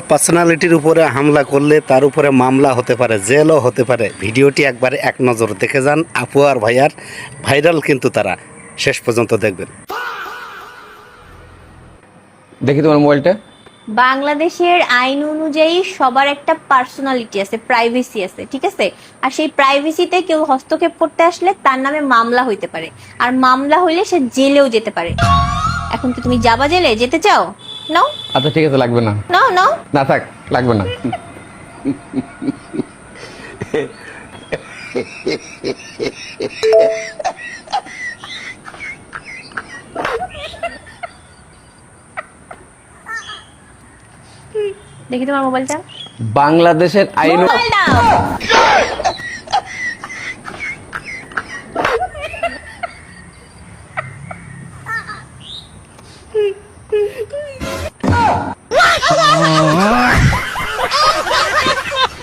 পার্সোনালিটির উপরে হামলা করলে তার উপরে মামলা হতে পারে, জেলও হতে পারে। ভিডিওটি একবারে এক নজর দেখে যান। আপু আর ভাইয়ার ভাইরাল কিন্তু তারা, শেষ পর্যন্ত দেখবেন। দেখি তোমার মোবাইলটা। বাংলাদেশের আইন অনুযায়ী সবার একটা পার্সোনালিটি আছে, প্রাইভেসি আছে, ঠিক আছে? আর সেই প্রাইভেসিতে কেউ হস্তক্ষেপ করতে আসলে তার নামে মামলা হইতে পারে, আর মামলা হইলে সে জেলেও যেতে পারে। এখন কি তুমি যাবা জেলে? যেতে চাও? নাও আচ্ছা ঠিক আছে, লাগবে না। নাও নাও। না থাক, লাগবে না। দেখি তোমার মোবাইলটা। বাংলাদেশের আইন মোবাইল দাও।